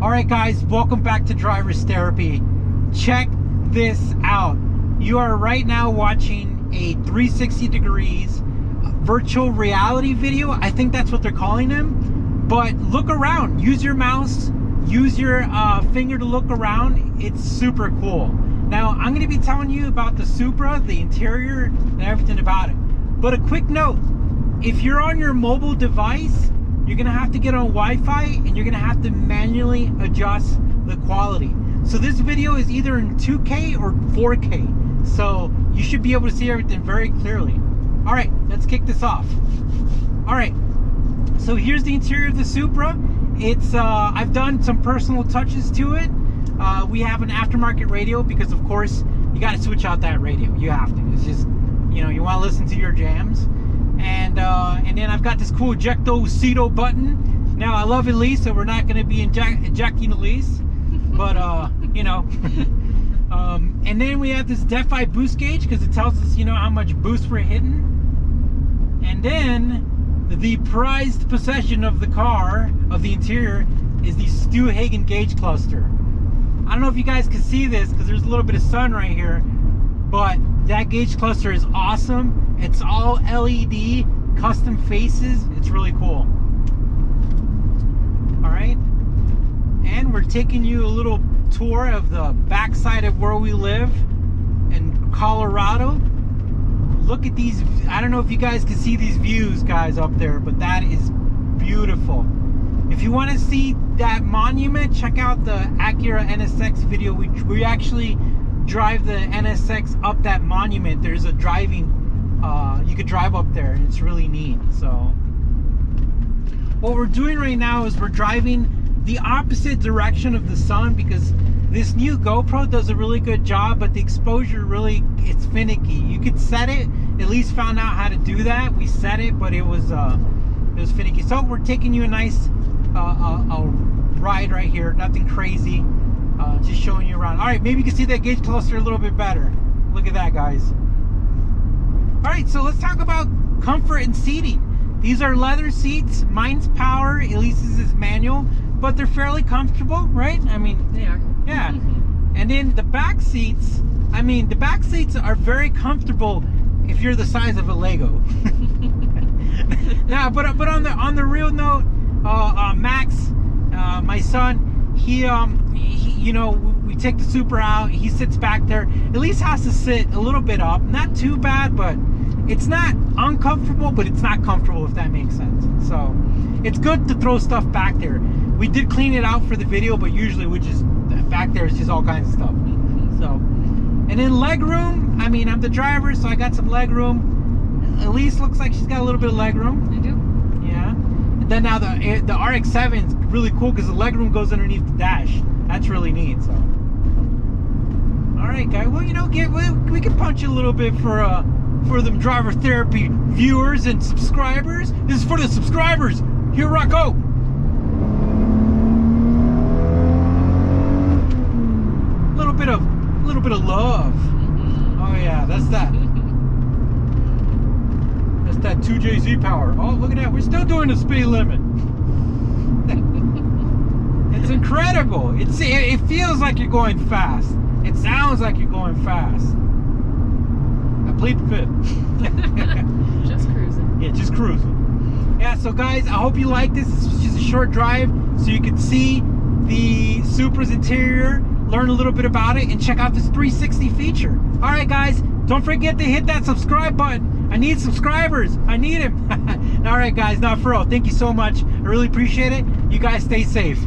All right, guys, welcome back to Driver's Therapy. Check this out. You are right now watching a 360 degrees virtual reality video. I think that's what they're calling them. But look around. Use your mouse. Use your finger to look around. It's super cool. Now, I'm going to be telling you about the Supra, the interior, and everything about it. But a quick note. If you're on your mobile device, you're gonna have to get on Wi-Fi and you're gonna have to manually adjust the quality. So this video is either in 2K or 4K. So you should be able to see everything very clearly. All right, let's kick this off. All right, so here's the interior of the Supra. It's I've done some personal touches to it. We have an aftermarket radio because of course you gotta switch out that radio. You have to. It's just, you know, you wanna listen to your jams. And then I've got this cool ejecto button. Now I love Elise, so we're not going to be ejecting Elise, but you know. And then we have this Defi boost gauge because it tells us, you know, how much boost we're hitting. And then the prized possession of the car, of the interior, is the Stu Hagen gauge cluster. I don't know if you guys can see this because there's a little bit of sun right here, but that gauge cluster is awesome. It's all LED, custom faces. It's really cool. All right. And we're taking you a little tour of the backside of where we live in Colorado. Look at these. I don't know if you guys can see these views, guys, up there, but that is beautiful. If you want to see that monument, check out the Acura NSX video. We actually drive the NSX up that monument. There's a driving, you could drive up there and it's really neat. So what we're doing right now is we're driving the opposite direction of the sun because this new GoPro does a really good job, but the exposure really, it's finicky. You could set it, at least found out how to do that. We set it, but it was finicky. So we're taking you a nice ride right here, nothing crazy. Just showing you around. All right, maybe you can see that gauge cluster a little bit better. Look at that, guys. All right, so let's talk about comfort and seating. These are leather seats. Mine's power, Elise's is manual, but they're fairly comfortable, right? I mean, they are. Yeah. And then the back seats, I mean, the back seats are very comfortable if you're the size of a Lego. Now, but on the real note, Max, my son, he you know, we take the Supra out, he sits back there. At least has to sit a little bit up, not too bad, but it's not uncomfortable, but it's not comfortable, if that makes sense. So it's good to throw stuff back there. We did clean it out for the video, but usually we just, back there is just all kinds of stuff. So, and then leg room, I mean, I'm the driver, so I got some leg room. Elise looks like she's got a little bit of leg room. I do. Yeah. And then now the RX-7 is really cool because the leg room goes underneath the dash. That's really neat. So, all right, guys. Well, you know, we can punch a little bit for them Driver Therapy viewers and subscribers. This is for the subscribers. Here I go. A little bit of love. Oh yeah, that's that. That's that 2JZ power. Oh, look at that. We're still doing the speed limit. It's incredible. It feels like you're going fast. It sounds like you're going fast. I plead the fifth. Just cruising. Yeah, just cruising. Yeah, so guys, I hope you like this. This was just a short drive so you could see the Supra's interior, learn a little bit about it, and check out this 360 feature. All right, guys, don't forget to hit that subscribe button. I need subscribers. I need them. All right, guys, not for real. Thank you so much. I really appreciate it. You guys stay safe.